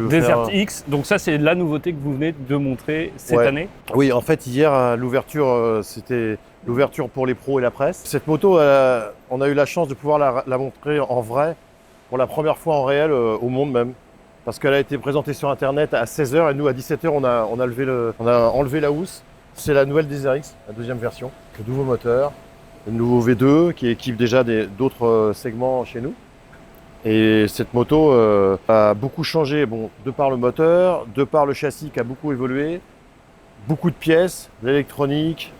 Desert X, donc ça c'est la nouveauté que vous venez de montrer cette année. Oui, en fait hier à l'ouverture, c'était l'ouverture pour les pros et la presse. Cette moto, on a eu la chance de pouvoir la montrer en vrai pour la première fois en réel au monde même. Parce qu'elle a été présentée sur internet à 16h et nous à 17h on a enlevé la housse. C'est la nouvelle Desert X, la deuxième version. Le nouveau moteur, le nouveau V2 qui équipe déjà d'autres segments chez nous. Et cette moto a beaucoup changé, de par le moteur, de par le châssis qui a beaucoup évolué, beaucoup de pièces, l'électronique,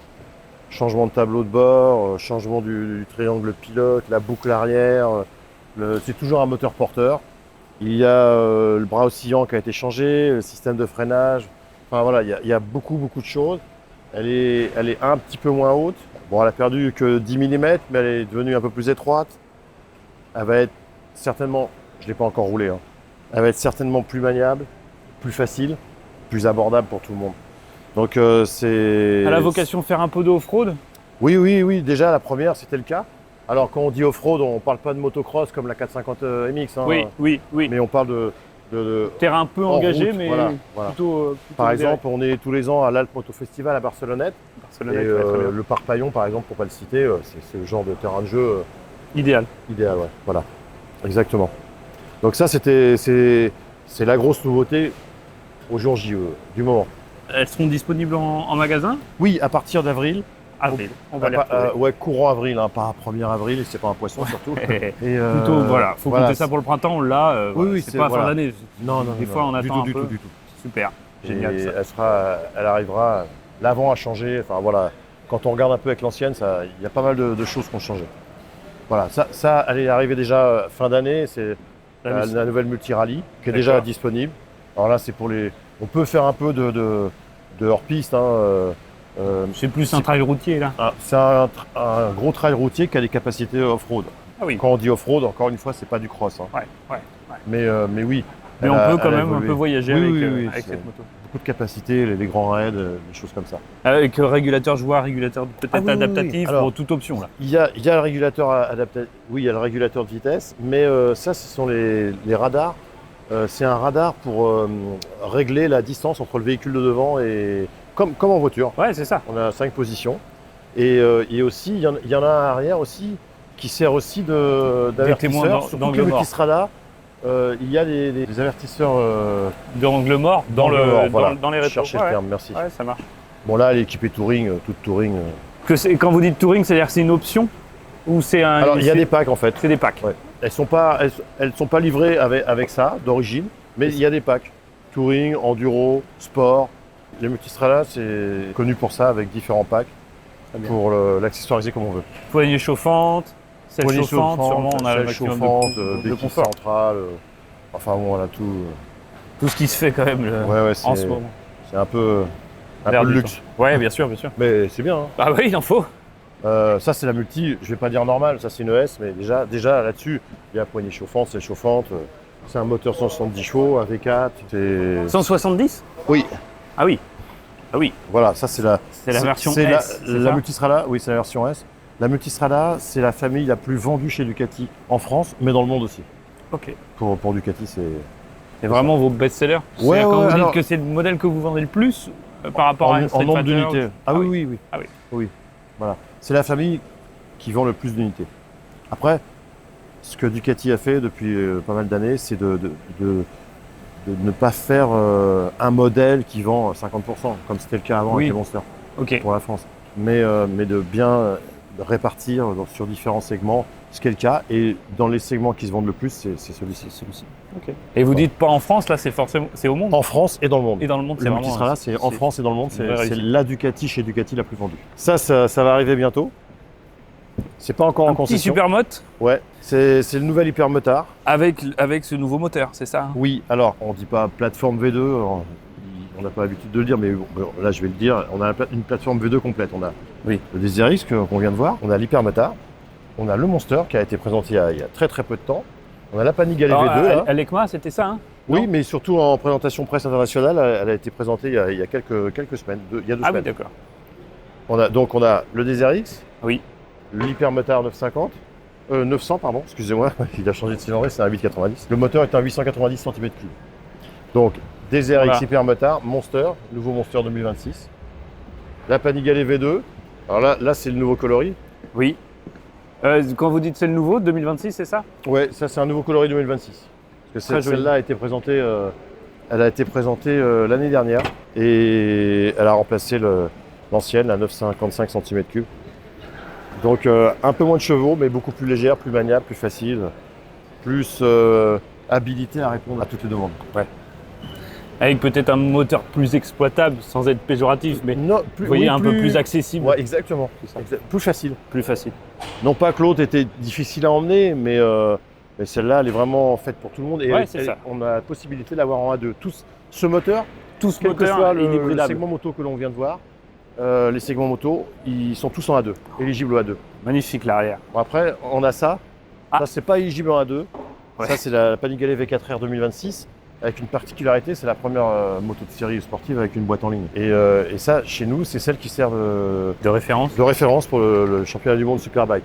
changement de tableau de bord, changement du triangle pilote, la boucle arrière, c'est toujours un moteur porteur. Il y a le bras oscillant qui a été changé, le système de freinage, enfin voilà, il y a beaucoup de choses. Elle est un petit peu moins haute, elle a perdu que 10 mm, mais elle est devenue un peu plus étroite. Elle va être certainement, je ne l'ai pas encore roulé, elle va être certainement plus maniable, plus facile, plus abordable pour tout le monde. Donc c'est... Elle a vocation de faire un peu de off-road ? Oui, déjà la première c'était le cas. Alors quand on dit off-road, on ne parle pas de motocross comme la 450 MX. Oui. Mais on parle de terrain un peu engagé, route, mais voilà. plutôt par exemple, on est tous les ans à l'Alpe Moto Festival à Barcelonnette. Et très bien. le Parc Paillon, par exemple, pour ne pas le citer, c'est le genre de terrain de jeu idéal, voilà. Exactement. Donc ça, c'est la grosse nouveauté au jour J du moment. Elles seront disponibles en magasin ? Oui, à partir d'avril. Avril, on va les retrouver. Courant avril, pas 1er avril, c'est pas un poisson surtout. Plutôt, faut compter ça pour le printemps, on l'a. C'est pas à fin d'année. Non, des fois, on attend un peu. Du tout. Super, génial. Et elle arrivera, l'avant a changé, quand on regarde un peu avec l'ancienne, il y a pas mal de choses qui ont changé. Voilà, ça, elle est arrivée déjà fin d'année, c'est la nouvelle multi-rallye qui est déjà disponible. Alors là, c'est pour les... On peut faire un peu de hors-piste. C'est plus un trail routier là. C'est un gros trail routier qui a des capacités off-road. Ah oui. Quand on dit off-road, encore une fois, c'est pas du cross. Ouais. Mais oui. Mais on peut quand même un peu voyager avec cette moto. Beaucoup de capacités, les grands raids, des choses comme ça. Avec régulateur joie, régulateur peut-être adaptatif, Alors, toute option là. Il y a le régulateur adaptatif, il y a le régulateur de vitesse, mais ça, ce sont les radars. C'est un radar pour régler la distance entre le véhicule de devant et... Comme en voiture. Ouais, c'est ça. On a 5 positions. Et aussi, il y en a un arrière aussi qui sert aussi d'avertisseur. Surtout que le Multistrada, il y a des avertisseurs d'angle mort dans les rétros. Cherchez le terme, merci. Ouais, ça marche. Bon là, elle est équipée Touring, toute Touring. Quand vous dites Touring, c'est-à-dire que c'est une option ou c'est un... Alors, il y a des packs en fait. C'est des packs. Ouais. Elles sont pas livrées avec ça d'origine, mais il y a des packs. Touring, Enduro, Sport. Les Multistrada, c'est connu pour ça, avec différents packs, pour l'accessoiriser comme on veut. Poignée chauffante, selle chauffante, sûrement on a le maximum de confort. Centrale, on a tout. Tout ce qui se fait quand même en ce moment. C'est un peu le luxe. Ouais, bien sûr. Mais c'est bien. Ah oui, il en faut. Ça, c'est la multi, je vais pas dire normale, ça c'est une ES, mais déjà là-dessus, il y a poignée chauffante, selle chauffante. C'est un moteur 170 chevaux, un V4. 170 ? Oui. Ah oui. Voilà, ça c'est la version S. La Multistrada, oui, c'est la version S. La Multistrada, c'est la famille la plus vendue chez Ducati en France, mais dans le monde aussi. Ok. Pour Ducati, c'est vraiment vos best-sellers. Ouais, quand vous dites que c'est le modèle que vous vendez le plus par rapport à une Street nombre Fighter, d'unités. Oui. Ah oui. Oui. Voilà. C'est la famille qui vend le plus d'unités. Après, ce que Ducati a fait depuis pas mal d'années, c'est de ne pas faire un modèle qui vend 50%, comme c'était le cas avant avec les Monsters pour la France. Mais de bien répartir sur différents segments, ce qui est le cas. Et dans les segments qui se vendent le plus, c'est celui-ci. Okay. Et vous dites pas en France, là c'est au monde ? En France et dans le monde. Et dans le monde, c'est vraiment... c'est en France et dans le monde, c'est la Ducati chez Ducati la plus vendue. Ça va arriver bientôt. C'est pas encore en concession. Petit Supermote ? Ouais, c'est le nouvel Hypermotard. Avec ce nouveau moteur, c'est ça ? Oui, alors on dit pas plateforme V2, on n'a pas l'habitude de le dire, mais là je vais le dire, on a une plateforme V2 complète. On a le Desert X qu'on vient de voir, on a l'Hypermotard, on a le Monster qui a été présenté il y a très peu de temps, on a la Panigale V2. À l'ECMA, c'était ça, hein ? Oui, mais surtout en présentation presse internationale, elle a été présentée il y a quelques semaines, il y a 2 semaines. Ah oui, d'accord. On a le Desert X. Oui. L'Hypermotard 900, excusez-moi, il a changé de cylindrée, c'est un 890. Le moteur est un 890 cm3. Donc, Désert Voilà. X Hyper Motard, Monster, nouveau Monster 2026. La Panigale V2. Alors là c'est le nouveau coloris. Oui. Quand vous dites c'est le nouveau, 2026, c'est ça? Ouais, ça c'est un nouveau coloris 2026. Parce que Très joli. celle-là a été présentée, l'année dernière et elle a remplacé l'ancienne, la 955 cm3. Donc un peu moins de chevaux, mais beaucoup plus légère, plus maniable, plus facile, plus habilité à répondre à toutes les demandes. Ouais. Avec peut-être un moteur plus exploitable, sans être péjoratif, mais Non, vous voyez, un peu plus accessible, Ouais, exactement. ça. Plus facile. plus facile. Non pas que l'autre était difficile à emmener, mais celle-là, elle est vraiment faite pour tout le monde. Et Ouais, c'est ça. on a la possibilité de l'avoir en A2. Ce moteur, Tout ce quel que moteur soit est le inébranlable. segment moto que l'on vient de voir, les segments moto, ils sont tous en A2, éligibles au A2. Magnifique l'arrière. Bon, après, on a ça. Ah. Ça, c'est pas éligible en A2. Ouais. Ça, c'est la Panigale V4R 2026. Avec une particularité, c'est la première moto de série sportive avec une boîte en ligne. Et ça, chez nous, c'est celle qui sert De référence. de référence pour le championnat du monde Superbike.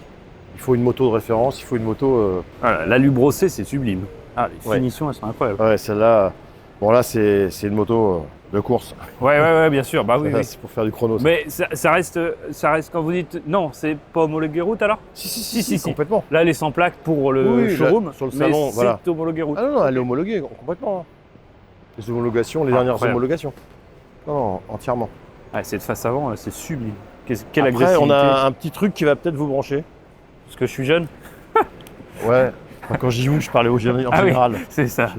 Il faut une moto de référence, il faut une moto... Voilà, l'alu brossé, c'est sublime. Ah, les Ouais. finitions, elles sont incroyables. Ouais, celle-là, bon là, c'est une moto de course. Ouais, bien sûr. Bah oui, Là, oui. c'est pour faire du chrono. ça. Mais ça reste quand vous dites non, c'est pas homologué route alors? Si. complètement. Là, elle est sans plaque pour le Oui, là, showroom, sur le mais salon, voilà. c'est homologué route. Ah non, elle est homologuée complètement. hein. Les homologations, les dernières Incroyable. homologations. Non, entièrement. Ouais, cette face avant, là, c'est sublime. Quelle Après, agressivité. on a un petit truc qui va peut-être vous brancher. Parce que je suis jeune. Ouais. Enfin, quand j'y vous, je parlais en Ah oui. général. C'est ça.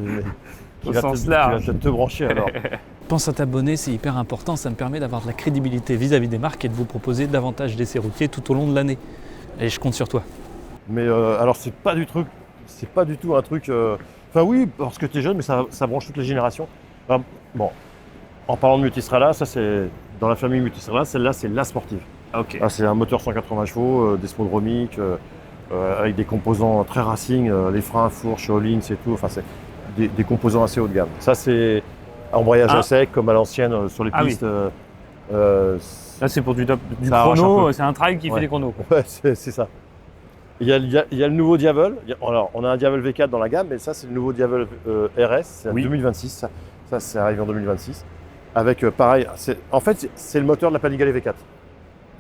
Qui Au va sens peut-être- large. Qui va peut-être te brancher alors. Pense à t'abonner, c'est hyper important, ça me permet d'avoir de la crédibilité vis-à-vis des marques et de vous proposer davantage d'essais routiers tout au long de l'année. Et je compte sur toi. Mais alors, c'est pas du tout un truc. Enfin, oui, parce que tu es jeune, mais ça branche toutes les générations. Alors, bon, en parlant de Multistrada, ça c'est dans la famille Multistrada, celle-là c'est la sportive. Ok. Ah, c'est un moteur 180 chevaux, des spodromiques, avec des composants très racing, les freins, fourches, all-in, c'est tout. Enfin, c'est des composants assez haut de gamme. Ça, c'est embrayage Ah. à sec, comme à l'ancienne sur les Ah oui. pistes. Là, c'est pour du Ça arrache un chrono, peu. c'est un trail qui Ouais. fait des chronos. quoi. Ouais, c'est ça. Il y a le nouveau Diavel. Alors, on a un Diavel V4 dans la gamme, mais ça, c'est le nouveau Diavel RS. C'est Oui. 2026. Ça c'est arrivé en 2026. Avec, pareil, en fait, c'est le moteur de la Panigale V4.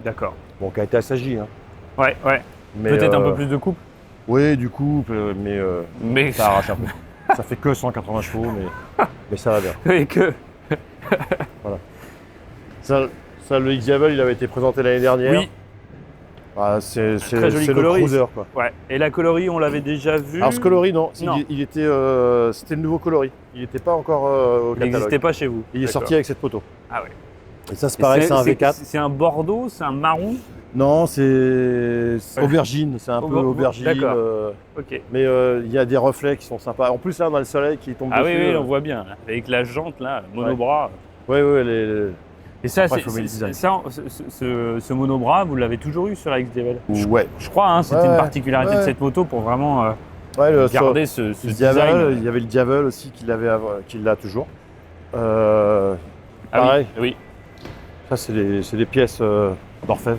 D'accord. Bon, qui a été assagi. Hein. Ouais. Mais, Peut-être un peu plus de coupe, Oui, du coup, mais mais ça arrache un peu. Ça fait que 180 chevaux, mais ça va bien. et que Ça, le X-Diavel, il avait été présenté l'année dernière. oui. Ah, c'est Très joli le coloris. cruiser, quoi. Ouais. Et la coloris, on l'avait déjà vu. Alors, ce coloris, non. Non. Il était, c'était le nouveau coloris. Il n'était pas encore au Il n'existait catalogue. pas chez vous. Il est D'accord. sorti avec cette moto. Ah ouais. Et ça, c'est Et pareil, c'est un V4. C'est un bordeaux, c'est un marron. Non, c'est aubergine. C'est un peu aubergine. D'accord. Ok. Mais il y a des reflets qui sont sympas. En plus, là, on a le soleil qui tombe Ah dessus. oui, on voit bien. Là. Avec la jante, là, monobras. Oui, Et ça, Après, faut mettre le design. ce monobras, vous l'avez toujours eu sur la X-Diavel? Ouais. Je crois, hein, c'était Ouais, une particularité de ouais. cette moto pour vraiment Ouais, garder ce le Diavel, design. il y avait le Diavel aussi qui l'a toujours. Ah Pareil. oui. Ça, c'est des pièces d'orfèvre.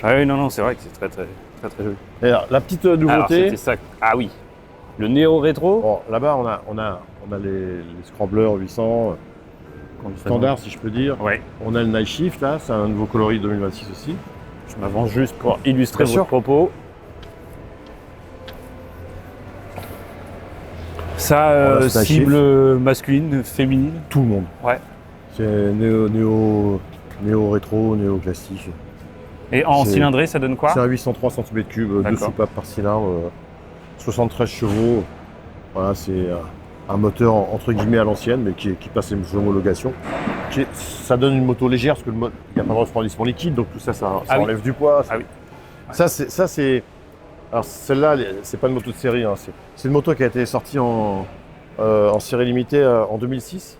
Ah oui, non, c'est vrai que c'est très joli. Et alors, la petite Alors, nouveauté. c'était ça. Ah oui. Le néo rétro. Bon, là-bas, on a les Scramblers 800 standard, si je peux dire. Ouais. On a le Night Shift là, c'est un nouveau coloris 2026 aussi. Je m'avance juste pour illustrer Bien votre sûr. propos. Ça, Voilà, c'est un cible masculine, féminine. Tout le monde. Ouais. C'est néo rétro, néo classique. Et en C'est- cylindrée, ça donne quoi? C'est un 803 cm3, deux D'accord. soupapes par cylindre, 73 chevaux. Voilà, c'est un moteur entre guillemets à l'ancienne, mais qui passe les homologations. Ça donne une moto légère parce qu'il n'y a pas de refroidissement liquide, donc tout ça, ça Ah oui. enlève du poids. Ah oui. Ça, c'est. Alors celle-là, c'est pas une moto de série, hein, c'est une moto qui a été sortie en série limitée en 2006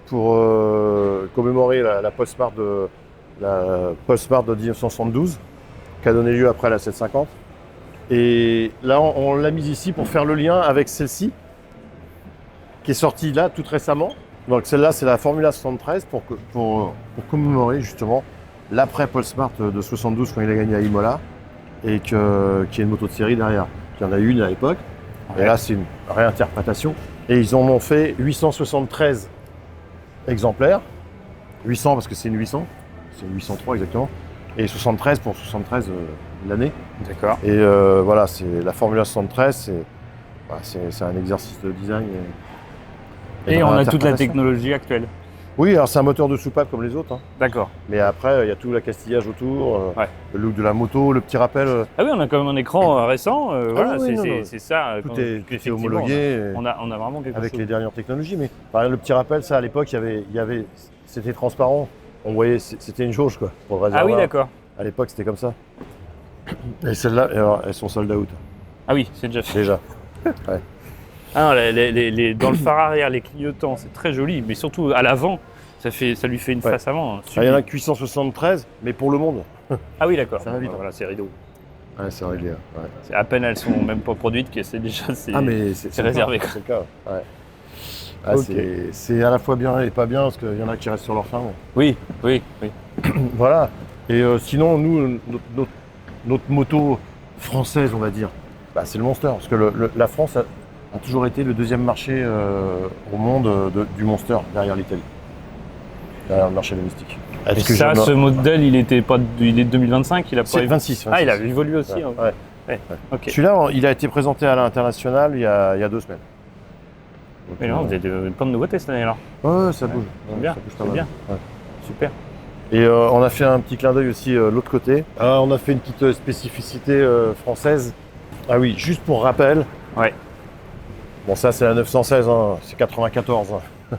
pour commémorer la Postmart de 1972, qui a donné lieu après à la 750. Et là, on l'a mise ici pour faire le lien avec celle-ci, qui est sortie là tout récemment. Donc celle-là, c'est la Formula 73 pour commémorer justement l'après Polesmart de 72 quand il a gagné à Imola et qu'il y a une moto de série derrière. Il y en a eu une à l'époque. Et là, c'est une réinterprétation. Et ils en ont fait 873 exemplaires. 800 parce que c'est une 800. C'est une 803 exactement. Et 73 pour 73 l'année. D'accord. Et voilà, c'est la Formule 1 73, c'est un exercice de design. Et on a toute la d'interprétation. technologie actuelle. Oui, alors c'est un moteur de soupape comme les autres. Hein. D'accord. Mais après, il y a tout l'accastillage autour, Ouais. le look de la moto, le petit rappel. Ah oui, on a quand même un écran récent. Voilà, oui, non, non. c'est ça. Tout quand- est effectivement, homologué. On a vraiment quelque Avec chose. les dernières technologies. Mais par exemple, le petit rappel, ça à l'époque, c'était transparent. On voyait, c'était une jauge quoi. Pour le Ah oui, réservoir. d'accord. À l'époque, c'était comme ça. Et celles-là, alors, elles sont sold out Ah oui, c'est déjà fait. déjà. Ah non, dans le phare arrière, les clignotants, c'est très joli, mais surtout à l'avant, ça lui fait une Ouais. face avant. Hein. Il y en a que 873, mais pour le monde. Ah oui, d'accord. Ça va vite, hein. Voilà, c'est rideau. Ouais, c'est réglé. Ouais. C'est à peine elles sont même pas produites que c'est déjà Ah mais c'est réservé, le cas, c'est le cas. Ouais. Ah, Ok. c'est à la fois bien et pas bien parce qu'il y en a qui restent sur leur fin. Oui, oui, oui. Voilà. Et sinon, nous, notre moto française, on va dire, bah, c'est le Monster. Parce que la France a toujours été le deuxième marché au monde du Monster, derrière l'Italie. Derrière le marché domestique. Et ça, ce modèle, il est de 2025, il a pas C'est 26. Ah, il a évolué aussi. Ouais, hein. ouais. Ouais. Ok. Celui-là, il a été présenté à l'international il y a 2 semaines. Donc, Mais non, vous avez plein de nouveautés cette année alors. ouais, ça bouge. C'est Ouais, bien, ça bouge pas c'est mal. bien. Ouais. Super. Et on a fait un petit clin d'œil aussi l'autre côté. On a fait une petite spécificité française. Ah oui, juste pour rappel. Ouais. Bon, ça c'est la 916, hein, c'est 94. Hein.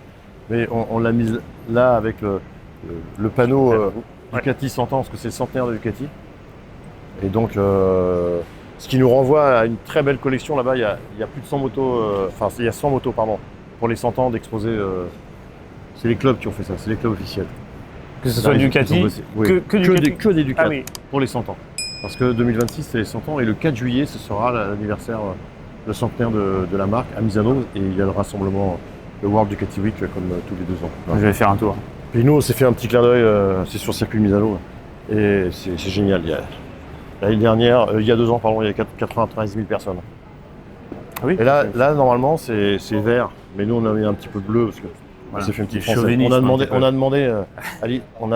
Mais on l'a mise là avec le panneau Ducati 100 ans, parce que c'est le centenaire de Ducati. Et donc, ce qui nous renvoie à une très belle collection là-bas. Il y a plus de 100 motos, il y a 100 motos, pardon, pour les 100 ans d'exposer. C'est les clubs qui ont fait ça, c'est les clubs officiels. Que ce soit Ducati, oui. que Ducati. Que des Ducati Ah oui. pour les 100 ans. Parce que 2026, c'est les 100 ans et le 4 juillet, ce sera l'anniversaire, le centenaire de la marque à Misano. Et il y a le rassemblement, le World Ducati Week, comme tous les 2 ans. Je vais faire un tour. Puis nous, on s'est fait un petit clin d'œil, c'est sur circuit Misano. Et c'est génial. L'année dernière, il y a 2 ans, pardon, il y a 93 000 personnes. Ah oui. Et là normalement, c'est vert. Mais nous, on a mis un petit peu bleu parce que Voilà. on s'est fait un petit Du français. chauvinisme, On a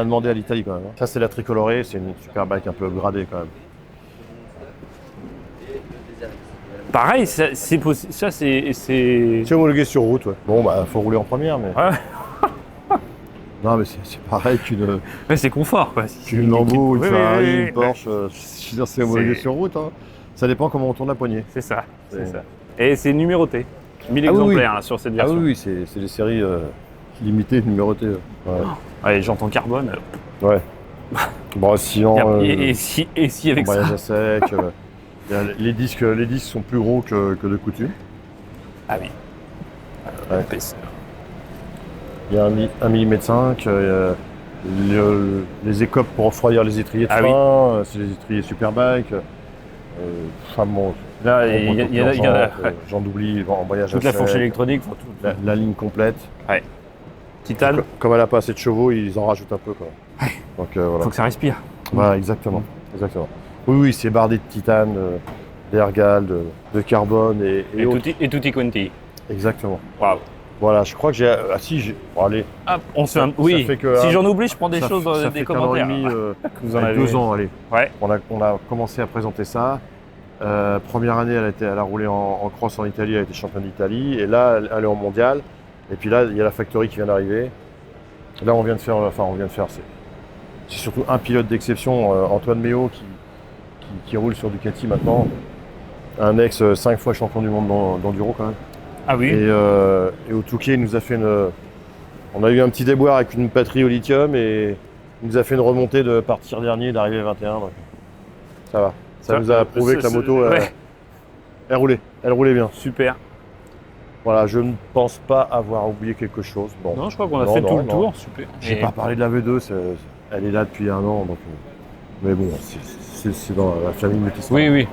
demandé à l'Italie quand même. hein. Ça, c'est la tricolorée, c'est une super bike un peu upgradée quand même. Pareil, c'est possible. Ça, c'est. C'est homologué sur route, ouais. Bon, bah, faut rouler en première, mais. Ouais. Non, mais c'est pareil qu'une Ouais, c'est confort, quoi. Lambo, une Oui, Ferrari, oui, oui, une oui. Porsche. Je veux dire, c'est homologué C'est- sur route. Hein. Ça dépend comment on tourne la poignée. C'est ça, c'est C'est- ça. Et c'est numéroté. 1000 Ah oui, exemplaires oui. là, sur cette Ah version. oui, oui, c'est des séries limitées, numérotées. Ouais. Ouais, j'entends carbone. Ouais. Bon, sinon, Et si avec embrayage ça. à sec. Les disques sont plus gros que de coutume. Ah oui. Ouais. Épaisseur. Il y a un millimètre 5. Les écopes pour refroidir les étriers de Ah frein. C'est les étriers Superbike. Enfin bon, Là, il y a j'en oublie. Bon, embrayage toute à la sec, fourche électronique, enfin, tout. la ligne complète. Titane, Comme elle n'a pas assez de chevaux, ils en rajoutent un peu. Quoi. Donc voilà. faut que ça respire. Voilà, exactement. Oui, oui, c'est bardé de titane, d'ergal, de carbone et autres. Et tutti quanti. Exactement. Waouh. Voilà, je crois que j'ai. Ah si, j'ai. Bon, allez. Ah, on se fait un... Oui, fait que, si hein, j'en oublie, je prends des ça, choses dans ça des fait qu'un an commentaires. et demi, que vous en avec avez 2 ans, allez. Ouais. On a commencé à présenter ça. Première année, elle a roulé en cross en Italie, elle a été championne d'Italie. Et là, elle est en mondial. Et puis là, il y a la factory qui vient d'arriver. Là, on vient de faire. C'est surtout un pilote d'exception, Antoine Méo, qui roule sur Ducati maintenant. Un ex 5 fois champion du monde d'enduro quand même. Ah oui. Et au Touquet, il nous a fait on a eu un petit déboire avec une batterie au lithium et il nous a fait une remontée de partir dernier, d'arriver à 21. Donc ça va. Ça nous a prouvé que la moto, ouais. elle roulait bien. Super. Voilà, je ne pense pas avoir oublié quelque chose. Bon. Non, je crois qu'on a Non, fait non, tout le non. tour. Super. J'ai pas parlé de la V2, elle est là depuis 1 an. Donc, mais bon, c'est dans la famille multisport. Oui, oui.